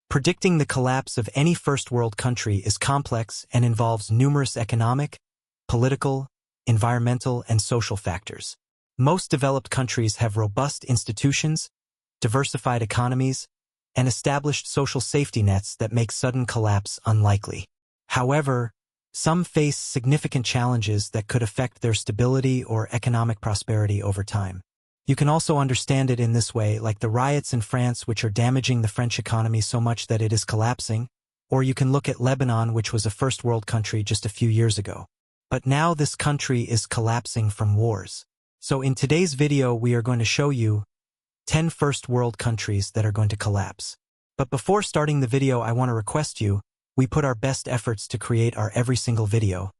Predicting the collapse of any first-world country is complex and involves numerous economic, political, environmental, and social factors. Most developed countries have robust institutions, diversified economies, and established social safety nets that make sudden collapse unlikely. However, some face significant challenges that could affect their stability or economic prosperity over time. You can also understand it in this way, like the riots in France which are damaging the French economy so much that it is collapsing, or you can look at Lebanon, which was a first-world country just a few years ago. But now this country is collapsing from wars. So in today's video we are going to show you 10 first-world countries that are going to collapse. But before starting the video, I want to request you, we put our best efforts to create our every single video.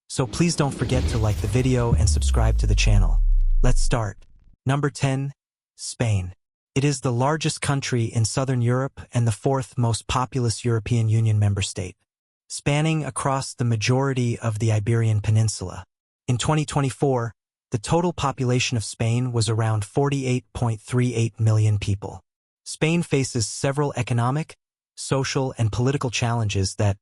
So please don't forget to like the video and subscribe to the channel. Let's start. Number 10. Spain. It is the largest country in southern Europe and the fourth most populous European Union member state, spanning across the majority of the Iberian Peninsula. In 2024, the total population of Spain was around 48.38 million people. Spain faces several economic, social, and political challenges that,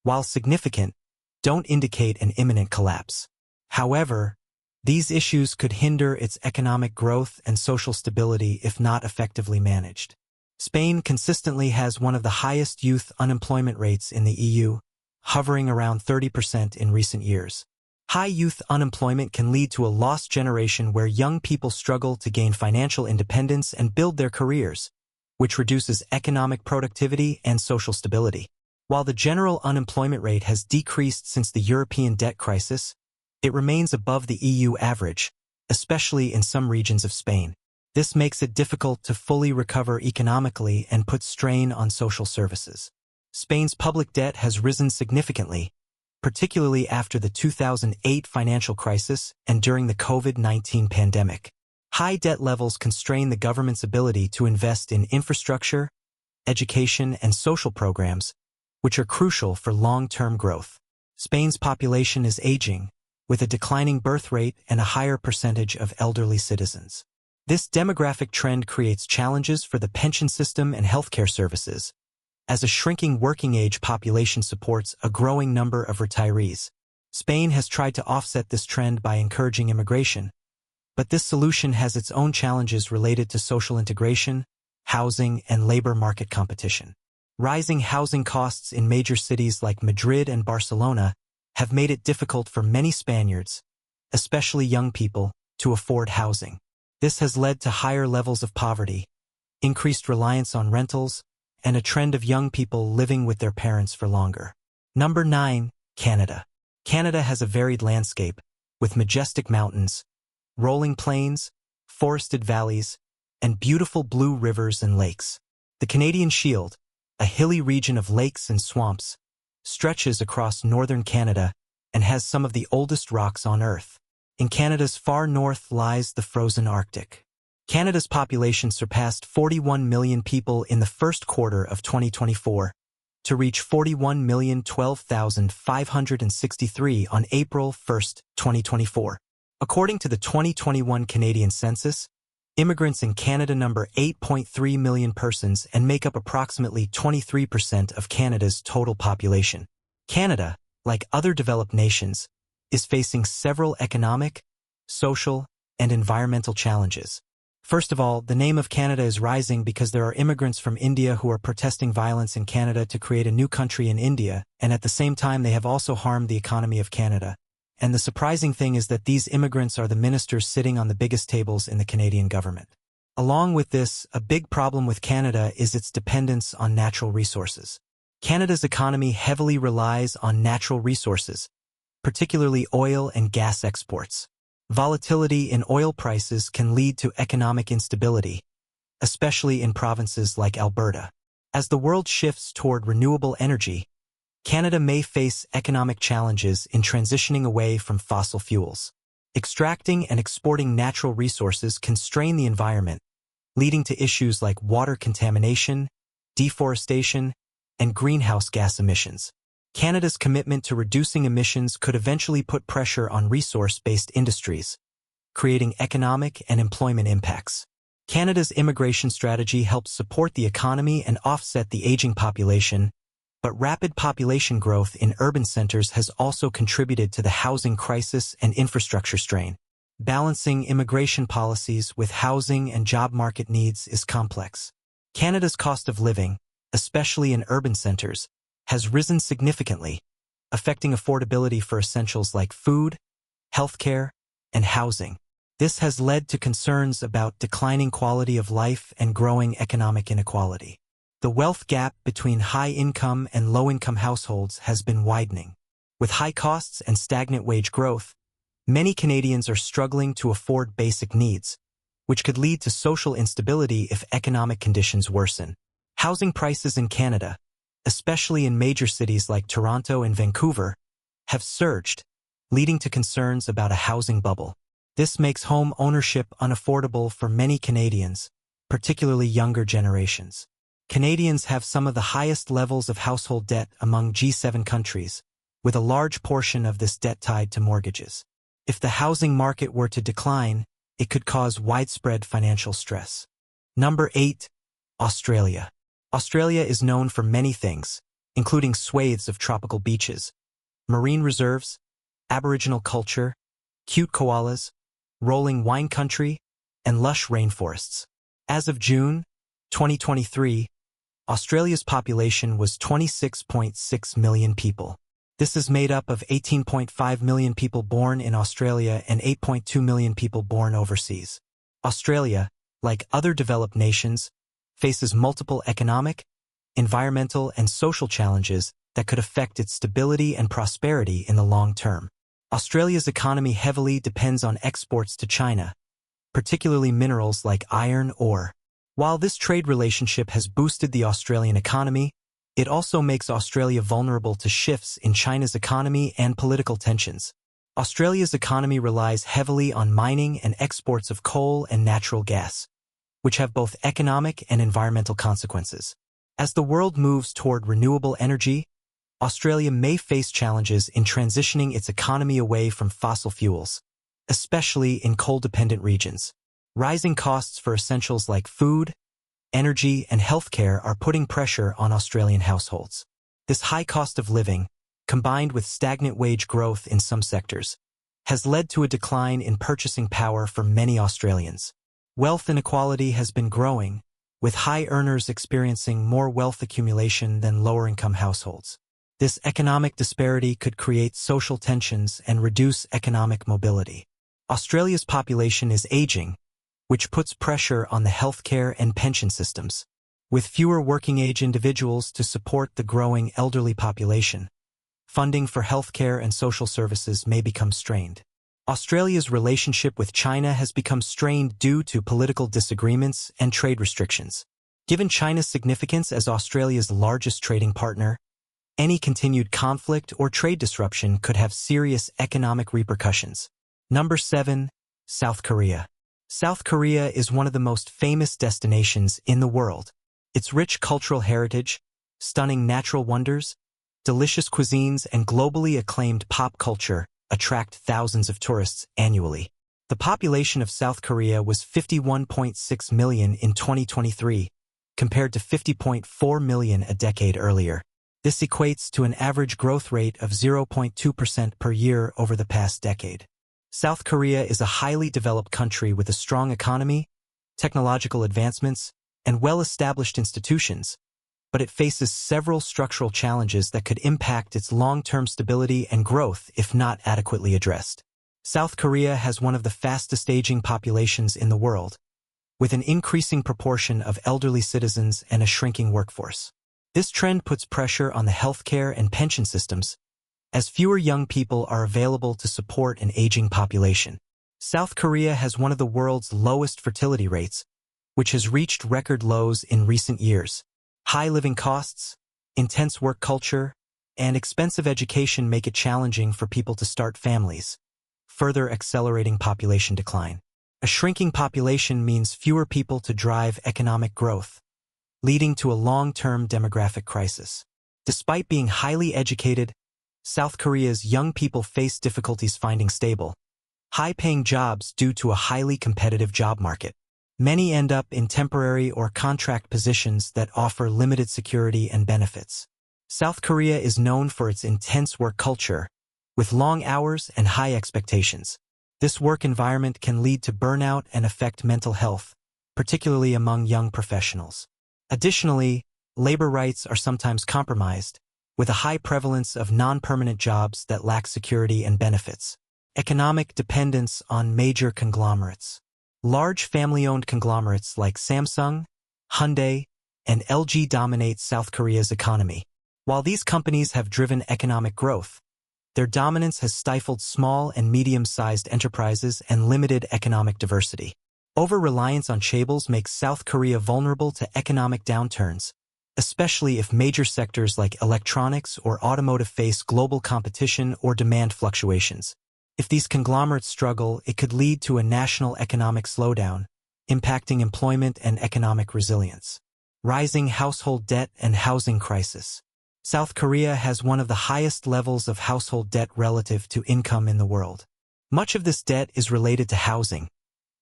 while significant, don't indicate an imminent collapse. However, these issues could hinder its economic growth and social stability if not effectively managed. Spain consistently has one of the highest youth unemployment rates in the EU, hovering around 30% in recent years. High youth unemployment can lead to a lost generation where young people struggle to gain financial independence and build their careers, which reduces economic productivity and social stability. While the general unemployment rate has decreased since the European debt crisis, it remains above the EU average, especially in some regions of Spain. This makes it difficult to fully recover economically and puts strain on social services. Spain's public debt has risen significantly, particularly after the 2008 financial crisis and during the COVID-19 pandemic. High debt levels constrain the government's ability to invest in infrastructure, education, and social programs, which are crucial for long-term growth. Spain's population is aging, with a declining birth rate and a higher percentage of elderly citizens. This demographic trend creates challenges for the pension system and healthcare services, as a shrinking working-age population supports a growing number of retirees. Spain has tried to offset this trend by encouraging immigration, but this solution has its own challenges related to social integration, housing, and labor market competition. Rising housing costs in major cities like Madrid and Barcelona have made it difficult for many Spaniards, especially young people, to afford housing. This has led to higher levels of poverty, increased reliance on rentals, and a trend of young people living with their parents for longer. Number 9. Canada. Canada has a varied landscape, with majestic mountains, rolling plains, forested valleys, and beautiful blue rivers and lakes. The Canadian Shield, a hilly region of lakes and swamps, stretches across northern Canada and has some of the oldest rocks on Earth. In Canada's far north lies the frozen Arctic. Canada's population surpassed 41 million people in the first quarter of 2024, to reach 41,012,563 on April 1, 2024. According to the 2021 Canadian census, immigrants in Canada number 8.3 million persons and make up approximately 23% of Canada's total population. Canada, like other developed nations, is facing several economic, social, and environmental challenges. First of all, the name of Canada is rising because there are immigrants from India who are protesting violence in Canada to create a new country in India, and at the same time they have also harmed the economy of Canada. And the surprising thing is that these immigrants are the ministers sitting on the biggest tables in the Canadian government. Along with this, a big problem with Canada is its dependence on natural resources. Canada's economy heavily relies on natural resources, particularly oil and gas exports. Volatility in oil prices can lead to economic instability, especially in provinces like Alberta. As the world shifts toward renewable energy, Canada may face economic challenges in transitioning away from fossil fuels. Extracting and exporting natural resources can strain the environment, leading to issues like water contamination, deforestation, and greenhouse gas emissions. Canada's commitment to reducing emissions could eventually put pressure on resource-based industries, creating economic and employment impacts. Canada's immigration strategy helps support the economy and offset the aging population, but rapid population growth in urban centers has also contributed to the housing crisis and infrastructure strain. Balancing immigration policies with housing and job market needs is complex. Canada's cost of living, especially in urban centers, has risen significantly, affecting affordability for essentials like food, healthcare, and housing. This has led to concerns about declining quality of life and growing economic inequality. The wealth gap between high-income and low-income households has been widening. With high costs and stagnant wage growth, many Canadians are struggling to afford basic needs, which could lead to social instability if economic conditions worsen. Housing prices in Canada, especially in major cities like Toronto and Vancouver, have surged, leading to concerns about a housing bubble. This makes home ownership unaffordable for many Canadians, particularly younger generations. Canadians have some of the highest levels of household debt among G7 countries, with a large portion of this debt tied to mortgages. If the housing market were to decline, it could cause widespread financial stress. Number 8. Australia. Australia is known for many things, including swathes of tropical beaches, marine reserves, Aboriginal culture, cute koalas, rolling wine country, and lush rainforests. As of June 2023, Australia's population was 26.6 million people. This is made up of 18.5 million people born in Australia and 8.2 million people born overseas. Australia, like other developed nations, faces multiple economic, environmental, and social challenges that could affect its stability and prosperity in the long term. Australia's economy heavily depends on exports to China, particularly minerals like iron ore. While this trade relationship has boosted the Australian economy, it also makes Australia vulnerable to shifts in China's economy and political tensions. Australia's economy relies heavily on mining and exports of coal and natural gas, which have both economic and environmental consequences. As the world moves toward renewable energy, Australia may face challenges in transitioning its economy away from fossil fuels, especially in coal-dependent regions. Rising costs for essentials like food, energy, and healthcare are putting pressure on Australian households. This high cost of living, combined with stagnant wage growth in some sectors, has led to a decline in purchasing power for many Australians. Wealth inequality has been growing, with high earners experiencing more wealth accumulation than lower-income households. This economic disparity could create social tensions and reduce economic mobility. Australia's population is aging, which puts pressure on the healthcare and pension systems. With fewer working-age individuals to support the growing elderly population, funding for healthcare and social services may become strained. Australia's relationship with China has become strained due to political disagreements and trade restrictions. Given China's significance as Australia's largest trading partner, any continued conflict or trade disruption could have serious economic repercussions. Number 7. South Korea. South Korea is one of the most famous destinations in the world. Its rich cultural heritage, stunning natural wonders, delicious cuisines, and globally acclaimed pop culture attract thousands of tourists annually. The population of South Korea was 51.6 million in 2023, compared to 50.4 million a decade earlier. This equates to an average growth rate of 0.2% per year over the past decade. South Korea is a highly developed country with a strong economy, technological advancements, and well-established institutions, but it faces several structural challenges that could impact its long-term stability and growth if not adequately addressed. South Korea has one of the fastest aging populations in the world, with an increasing proportion of elderly citizens and a shrinking workforce. This trend puts pressure on the healthcare and pension systems, as fewer young people are available to support an aging population. South Korea has one of the world's lowest fertility rates, which has reached record lows in recent years. High living costs, intense work culture, and expensive education make it challenging for people to start families, further accelerating population decline. A shrinking population means fewer people to drive economic growth, leading to a long-term demographic crisis. Despite being highly educated, South Korea's young people face difficulties finding stable, high-paying jobs due to a highly competitive job market. Many end up in temporary or contract positions that offer limited security and benefits. South Korea is known for its intense work culture, with long hours and high expectations. This work environment can lead to burnout and affect mental health, particularly among young professionals. Additionally, labor rights are sometimes compromised, with a high prevalence of non-permanent jobs that lack security and benefits. Economic dependence on major conglomerates. Large family-owned conglomerates like Samsung, Hyundai, and LG dominate South Korea's economy. While these companies have driven economic growth, their dominance has stifled small and medium-sized enterprises and limited economic diversity. Over-reliance on chaebols makes South Korea vulnerable to economic downturns, especially if major sectors like electronics or automotive face global competition or demand fluctuations. If these conglomerates struggle, it could lead to a national economic slowdown, impacting employment and economic resilience. Rising household debt and housing crisis. South Korea has one of the highest levels of household debt relative to income in the world. Much of this debt is related to housing,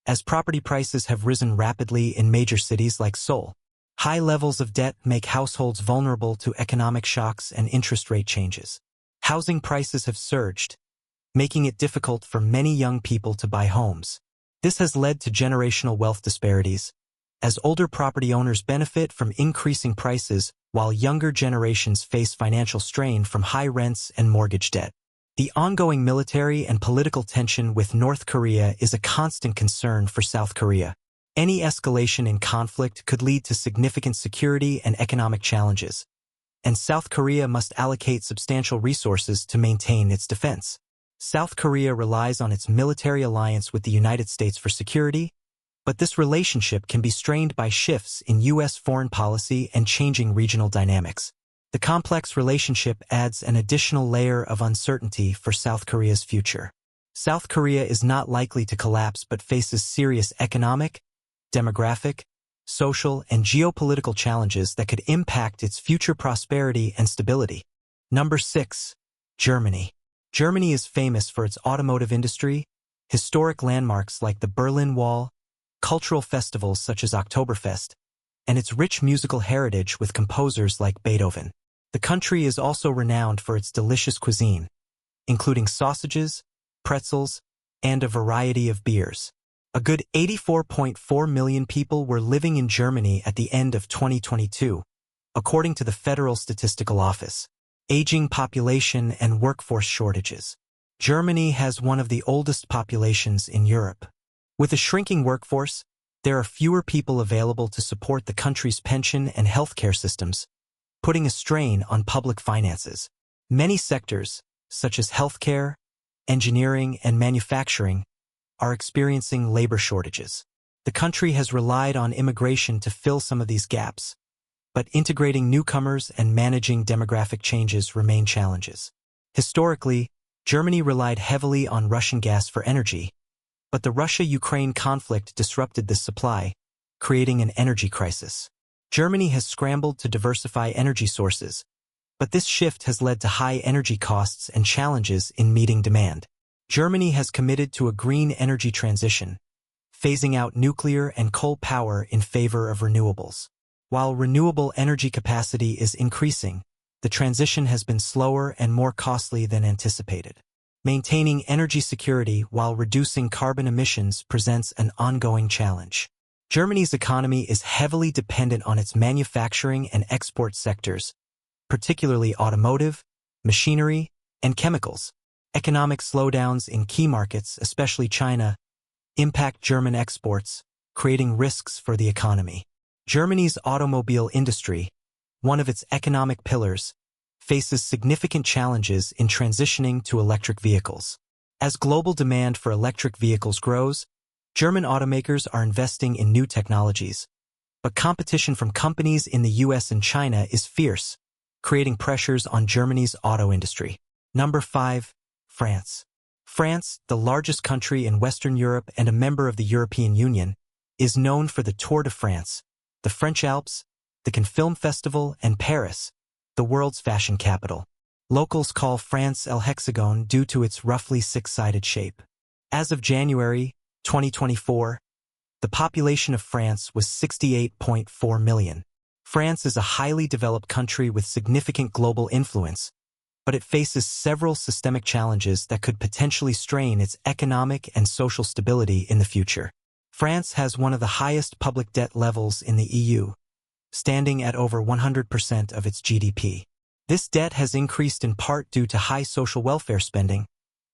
as property prices have risen rapidly in major cities like Seoul. High levels of debt make households vulnerable to economic shocks and interest rate changes. Housing prices have surged, making it difficult for many young people to buy homes. This has led to generational wealth disparities, as older property owners benefit from increasing prices while younger generations face financial strain from high rents and mortgage debt. The ongoing military and political tension with North Korea is a constant concern for South Korea. Any escalation in conflict could lead to significant security and economic challenges, and South Korea must allocate substantial resources to maintain its defense. South Korea relies on its military alliance with the United States for security, but this relationship can be strained by shifts in U.S. foreign policy and changing regional dynamics. The complex relationship adds an additional layer of uncertainty for South Korea's future. South Korea is not likely to collapse but faces serious economic, demographic, social, and geopolitical challenges that could impact its future prosperity and stability. Number 6. Germany. Germany is famous for its automotive industry, historic landmarks like the Berlin Wall, cultural festivals such as Oktoberfest, and its rich musical heritage with composers like Beethoven. The country is also renowned for its delicious cuisine, including sausages, pretzels, and a variety of beers. A good 84.4 million people were living in Germany at the end of 2022, according to the Federal Statistical Office. Aging population and workforce shortages. Germany has one of the oldest populations in Europe. With a shrinking workforce, there are fewer people available to support the country's pension and healthcare systems, putting a strain on public finances. Many sectors, such as healthcare, engineering, and manufacturing, are experiencing labor shortages. The country has relied on immigration to fill some of these gaps, but integrating newcomers and managing demographic changes remain challenges. Historically, Germany relied heavily on Russian gas for energy, but the Russia-Ukraine conflict disrupted this supply, creating an energy crisis. Germany has scrambled to diversify energy sources, but this shift has led to high energy costs and challenges in meeting demand. Germany has committed to a green energy transition, phasing out nuclear and coal power in favor of renewables. While renewable energy capacity is increasing, the transition has been slower and more costly than anticipated. Maintaining energy security while reducing carbon emissions presents an ongoing challenge. Germany's economy is heavily dependent on its manufacturing and export sectors, particularly automotive, machinery, and chemicals. Economic slowdowns in key markets, especially China, impact German exports, creating risks for the economy. Germany's automobile industry, one of its economic pillars, faces significant challenges in transitioning to electric vehicles. As global demand for electric vehicles grows, German automakers are investing in new technologies, but competition from companies in the US and China is fierce, creating pressures on Germany's auto industry. Number 5. France. France, the largest country in Western Europe and a member of the European Union, is known for the Tour de France, the French Alps, the Cannes Film Festival, and Paris, the world's fashion capital. Locals call France El Hexagon due to its roughly six-sided shape. As of January 2024, the population of France was 68.4 million. France is a highly developed country with significant global influence, but it faces several systemic challenges that could potentially strain its economic and social stability in the future. France has one of the highest public debt levels in the EU, standing at over 100% of its GDP. This debt has increased in part due to high social welfare spending,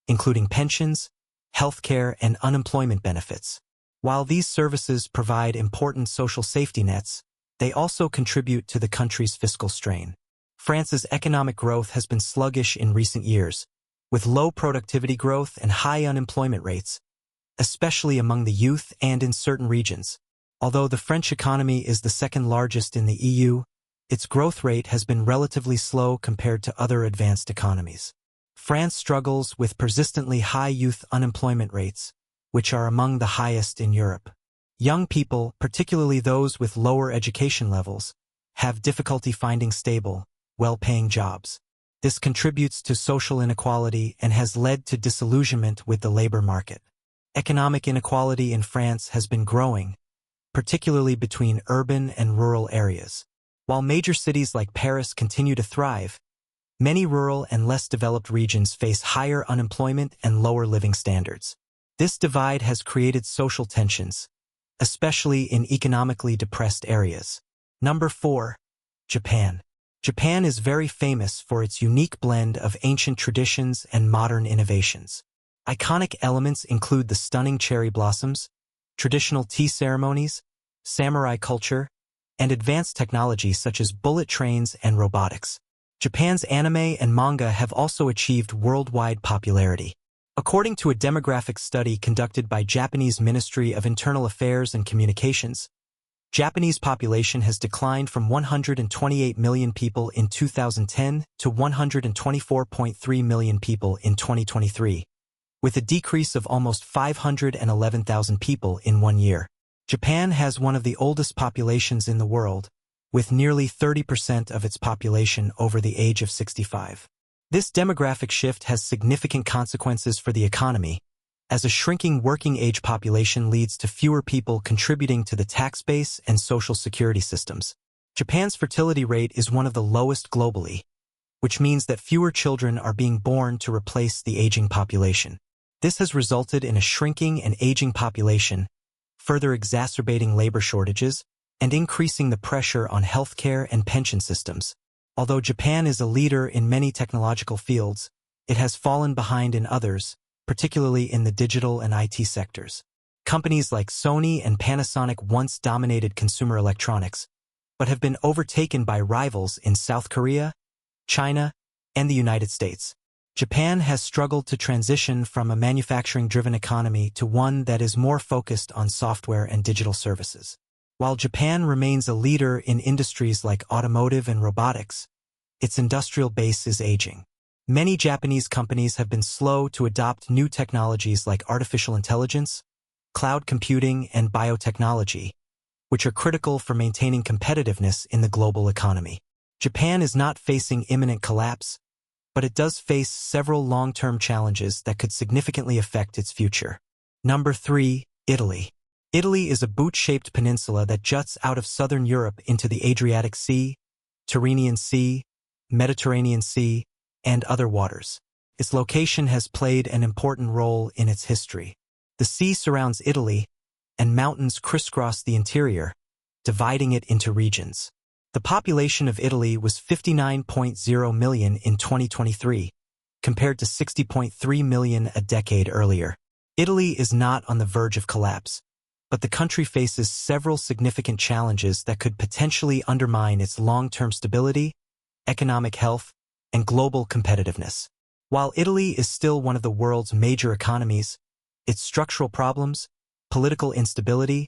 including pensions, healthcare, and unemployment benefits. While these services provide important social safety nets, they also contribute to the country's fiscal strain. France's economic growth has been sluggish in recent years, with low productivity growth and high unemployment rates, especially among the youth and in certain regions. Although the French economy is the second largest in the EU, its growth rate has been relatively slow compared to other advanced economies. France struggles with persistently high youth unemployment rates, which are among the highest in Europe. Young people, particularly those with lower education levels, have difficulty finding stable, well-paying jobs. This contributes to social inequality and has led to disillusionment with the labor market. Economic inequality in France has been growing, particularly between urban and rural areas. While major cities like Paris continue to thrive, many rural and less developed regions face higher unemployment and lower living standards. This divide has created social tensions, especially in economically depressed areas. Number 4. Japan. Japan is very famous for its unique blend of ancient traditions and modern innovations. Iconic elements include the stunning cherry blossoms, traditional tea ceremonies, samurai culture, and advanced technology such as bullet trains and robotics. Japan's anime and manga have also achieved worldwide popularity. According to a demographic study conducted by Japanese Ministry of Internal Affairs and Communications, Japanese population has declined from 128 million people in 2010 to 124.3 million people in 2023, with a decrease of almost 511,000 people in 1 year. Japan has one of the oldest populations in the world, with nearly 30% of its population over the age of 65. This demographic shift has significant consequences for the economy, as a shrinking working-age population leads to fewer people contributing to the tax base and social security systems. Japan's fertility rate is one of the lowest globally, which means that fewer children are being born to replace the aging population. This has resulted in a shrinking and aging population, further exacerbating labor shortages and increasing the pressure on healthcare and pension systems. Although Japan is a leader in many technological fields, it has fallen behind in others, particularly in the digital and IT sectors. Companies like Sony and Panasonic once dominated consumer electronics, but have been overtaken by rivals in South Korea, China, and the United States. Japan has struggled to transition from a manufacturing-driven economy to one that is more focused on software and digital services. While Japan remains a leader in industries like automotive and robotics, its industrial base is aging. Many Japanese companies have been slow to adopt new technologies like artificial intelligence, cloud computing, and biotechnology, which are critical for maintaining competitiveness in the global economy. Japan is not facing imminent collapse, but it does face several long-term challenges that could significantly affect its future. Number 3. Italy. Italy is a boot-shaped peninsula that juts out of southern Europe into the Adriatic Sea, Tyrrhenian Sea, Mediterranean Sea, and other waters. Its location has played an important role in its history. The sea surrounds Italy, and mountains crisscross the interior, dividing it into regions. The population of Italy was 59.0 million in 2023, compared to 60.3 million a decade earlier. Italy is not on the verge of collapse, but the country faces several significant challenges that could potentially undermine its long-term stability, economic health, and global competitiveness. While Italy is still one of the world's major economies, its structural problems, political instability,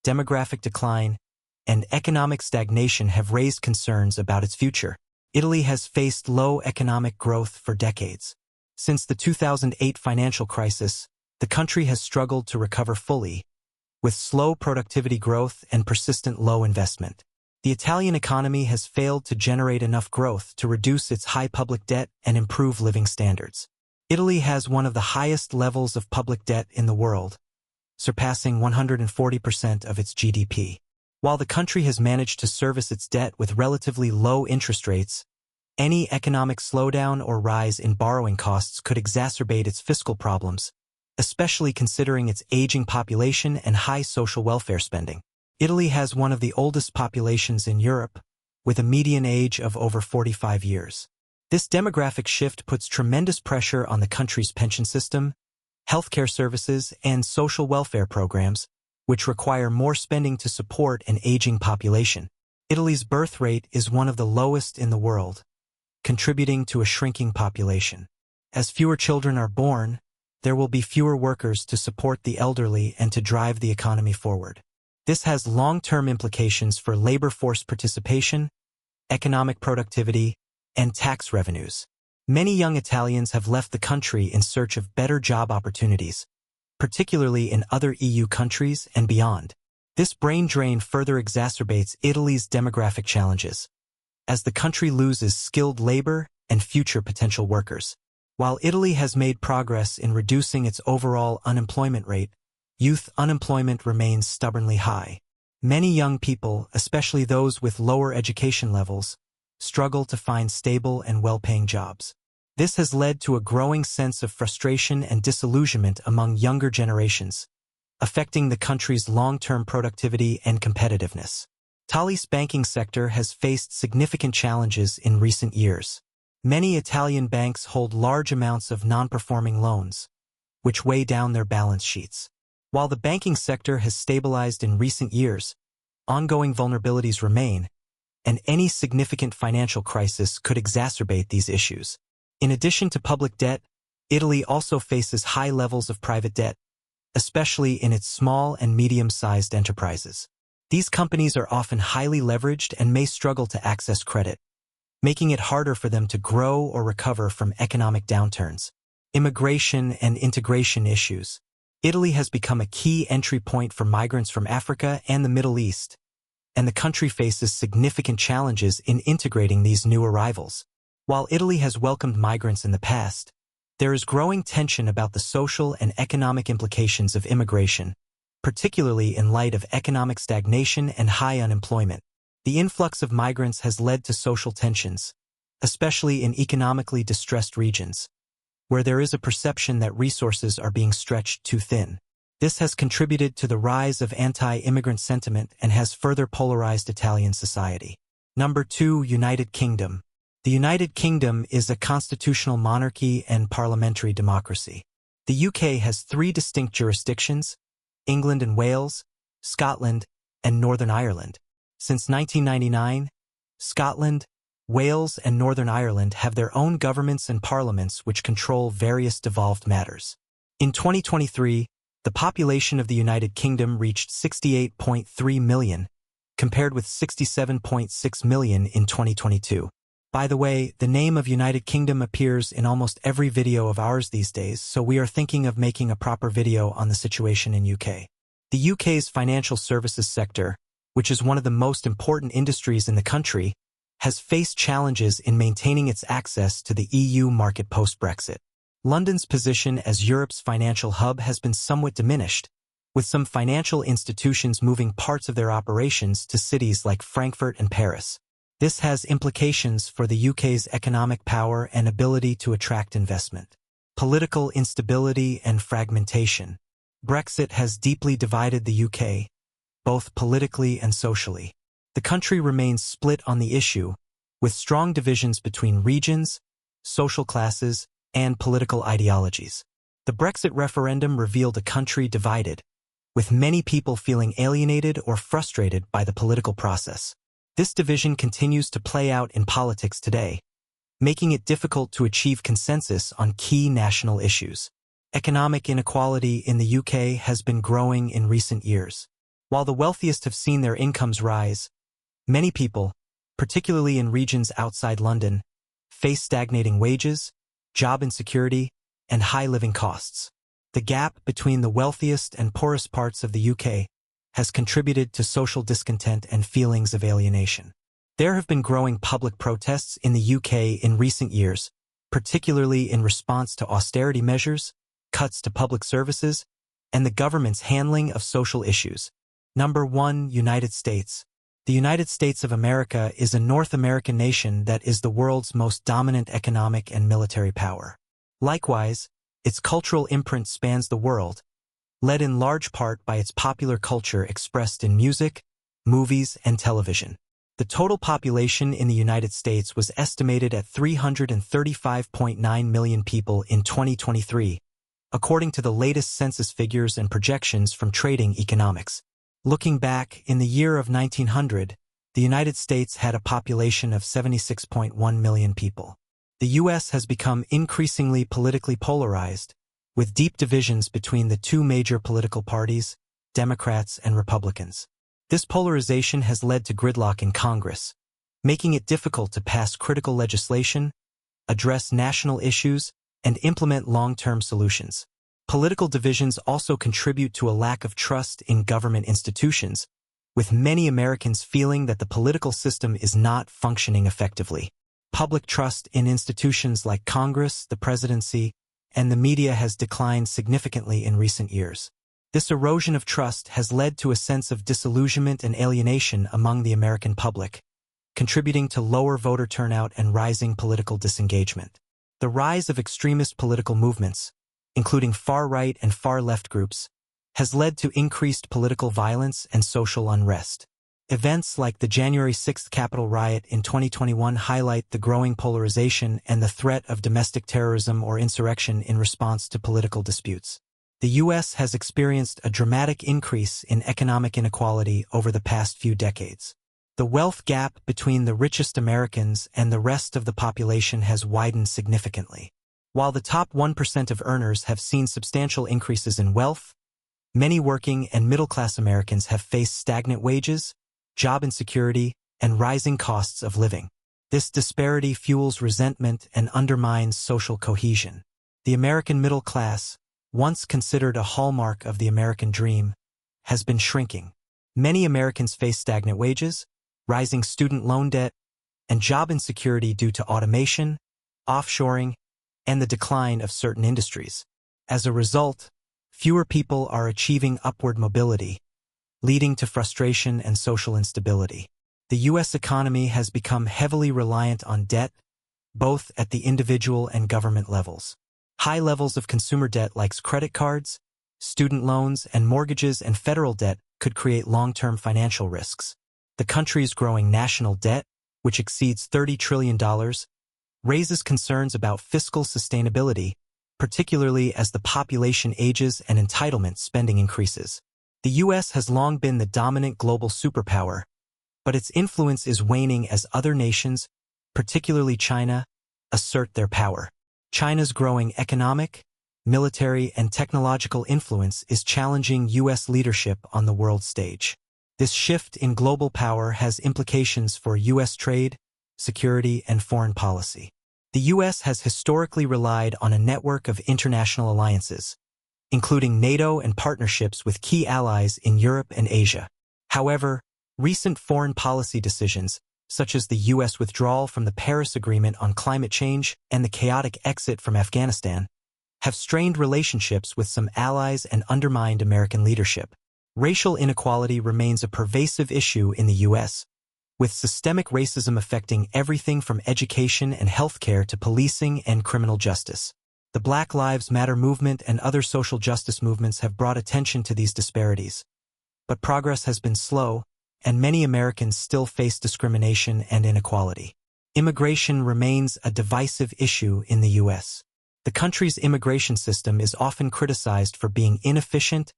demographic decline, and economic stagnation have raised concerns about its future. Italy has faced low economic growth for decades. Since the 2008 financial crisis, the country has struggled to recover fully, with slow productivity growth and persistent low investment. The Italian economy has failed to generate enough growth to reduce its high public debt and improve living standards. Italy has one of the highest levels of public debt in the world, surpassing 140% of its GDP. While the country has managed to service its debt with relatively low interest rates, any economic slowdown or rise in borrowing costs could exacerbate its fiscal problems, especially considering its aging population and high social welfare spending. Italy has one of the oldest populations in Europe, with a median age of over 45 years. This demographic shift puts tremendous pressure on the country's pension system, healthcare services, and social welfare programs, which require more spending to support an aging population. Italy's birth rate is one of the lowest in the world, contributing to a shrinking population. As fewer children are born, there will be fewer workers to support the elderly and to drive the economy forward. This has long-term implications for labor force participation, economic productivity, and tax revenues. Many young Italians have left the country in search of better job opportunities, particularly in other EU countries and beyond. This brain drain further exacerbates Italy's demographic challenges, as the country loses skilled labor and future potential workers. While Italy has made progress in reducing its overall unemployment rate, youth unemployment remains stubbornly high. Many young people, especially those with lower education levels, struggle to find stable and well-paying jobs. This has led to a growing sense of frustration and disillusionment among younger generations, affecting the country's long-term productivity and competitiveness. Italy's banking sector has faced significant challenges in recent years. Many Italian banks hold large amounts of non-performing loans, which weigh down their balance sheets. While the banking sector has stabilized in recent years, ongoing vulnerabilities remain, and any significant financial crisis could exacerbate these issues. In addition to public debt, Italy also faces high levels of private debt, especially in its small and medium-sized enterprises. These companies are often highly leveraged and may struggle to access credit, making it harder for them to grow or recover from economic downturns. Immigration and integration issues. Italy has become a key entry point for migrants from Africa and the Middle East, and the country faces significant challenges in integrating these new arrivals. While Italy has welcomed migrants in the past, there is growing tension about the social and economic implications of immigration, particularly in light of economic stagnation and high unemployment. The influx of migrants has led to social tensions, especially in economically distressed regions, where there is a perception that resources are being stretched too thin. This has contributed to the rise of anti-immigrant sentiment and has further polarized Italian society. Number 2, United Kingdom. The United Kingdom is a constitutional monarchy and parliamentary democracy. The UK has 3 distinct jurisdictions: England and Wales, Scotland, and Northern Ireland. Since 1999, Scotland, Wales, and Northern Ireland have their own governments and parliaments which control various devolved matters. In 2023, the population of the United Kingdom reached 68.3 million, compared with 67.6 million in 2022. By the way, the name of United Kingdom appears in almost every video of ours these days, so we are thinking of making a proper video on the situation in UK. The UK's financial services sector, which is one of the most important industries in the country, has faced challenges in maintaining its access to the EU market post-Brexit. London's position as Europe's financial hub has been somewhat diminished, with some financial institutions moving parts of their operations to cities like Frankfurt and Paris. This has implications for the UK's economic power and ability to attract investment. Political instability and fragmentation. Brexit has deeply divided the UK, both politically and socially. The country remains split on the issue, with strong divisions between regions, social classes, and political ideologies. The Brexit referendum revealed a country divided, with many people feeling alienated or frustrated by the political process. This division continues to play out in politics today, making it difficult to achieve consensus on key national issues. Economic inequality in the UK has been growing in recent years. While the wealthiest have seen their incomes rise, many people, particularly in regions outside London, face stagnating wages, job insecurity, and high living costs. The gap between the wealthiest and poorest parts of the UK has contributed to social discontent and feelings of alienation. There have been growing public protests in the UK in recent years, particularly in response to austerity measures, cuts to public services, and the government's handling of social issues. Number 1. United States. The United States of America is a North American nation that is the world's most dominant economic and military power. Likewise, its cultural imprint spans the world, led in large part by its popular culture expressed in music, movies, and television. The total population in the United States was estimated at 335.9 million people in 2023, according to the latest census figures and projections from Trading Economics. Looking back, in the year of 1900, the United States had a population of 76.1 million people. The U.S. has become increasingly politically polarized, with deep divisions between the two major political parties, Democrats and Republicans. This polarization has led to gridlock in Congress, making it difficult to pass critical legislation, address national issues, and implement long-term solutions. Political divisions also contribute to a lack of trust in government institutions, with many Americans feeling that the political system is not functioning effectively. Public trust in institutions like Congress, the presidency, and the media has declined significantly in recent years. This erosion of trust has led to a sense of disillusionment and alienation among the American public, contributing to lower voter turnout and rising political disengagement. The rise of extremist political movements, including far-right and far-left groups, has led to increased political violence and social unrest. Events like the January 6th Capitol riot in 2021 highlight the growing polarization and the threat of domestic terrorism or insurrection in response to political disputes. The U.S. has experienced a dramatic increase in economic inequality over the past few decades. The wealth gap between the richest Americans and the rest of the population has widened significantly. While the top 1% of earners have seen substantial increases in wealth, many working and middle-class Americans have faced stagnant wages, job insecurity, and rising costs of living. This disparity fuels resentment and undermines social cohesion. The American middle class, once considered a hallmark of the American dream, has been shrinking. Many Americans face stagnant wages, rising student loan debt, and job insecurity due to automation, offshoring, and the decline of certain industries. As a result, fewer people are achieving upward mobility, leading to frustration and social instability. The U.S. economy has become heavily reliant on debt, both at the individual and government levels. High levels of consumer debt like credit cards, student loans, and mortgages and federal debt could create long-term financial risks. The country's growing national debt, which exceeds $30 trillion, raises concerns about fiscal sustainability, particularly as the population ages and entitlement spending increases. The U.S. has long been the dominant global superpower, but its influence is waning as other nations, particularly China, assert their power. China's growing economic, military, and technological influence is challenging U.S. leadership on the world stage. This shift in global power has implications for U.S. trade, security, and foreign policy. The U.S. has historically relied on a network of international alliances, including NATO and partnerships with key allies in Europe and Asia. However, recent foreign policy decisions, such as the U.S. withdrawal from the Paris Agreement on climate change and the chaotic exit from Afghanistan, have strained relationships with some allies and undermined American leadership. Racial inequality remains a pervasive issue in the U.S., with systemic racism affecting everything from education and healthcare to policing and criminal justice. The Black Lives Matter movement and other social justice movements have brought attention to these disparities. But progress has been slow, and many Americans still face discrimination and inequality. Immigration remains a divisive issue in the U.S. The country's immigration system is often criticized for being inefficient,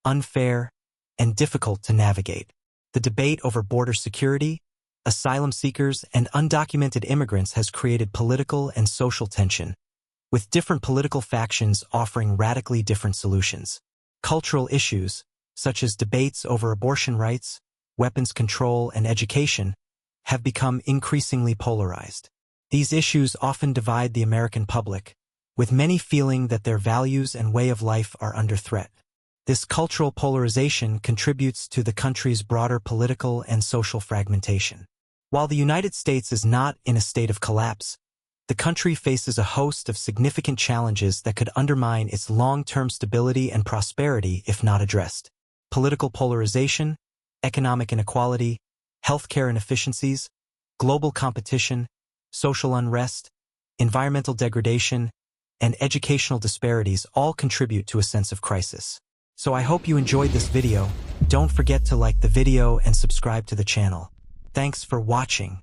unfair, and difficult to navigate. The debate over border security, asylum seekers, and undocumented immigrants has created political and social tension, with different political factions offering radically different solutions. Cultural issues, such as debates over abortion rights, weapons control, and education, have become increasingly polarized. These issues often divide the American public, with many feeling that their values and way of life are under threat. This cultural polarization contributes to the country's broader political and social fragmentation. While the United States is not in a state of collapse, The country faces a host of significant challenges that could undermine its long-term stability and prosperity if not addressed. Political polarization, economic inequality, healthcare inefficiencies, global competition, social unrest, environmental degradation, and educational disparities all contribute to a sense of crisis. So I hope you enjoyed this video. Don't forget to like the video and subscribe to the channel. Thanks for watching.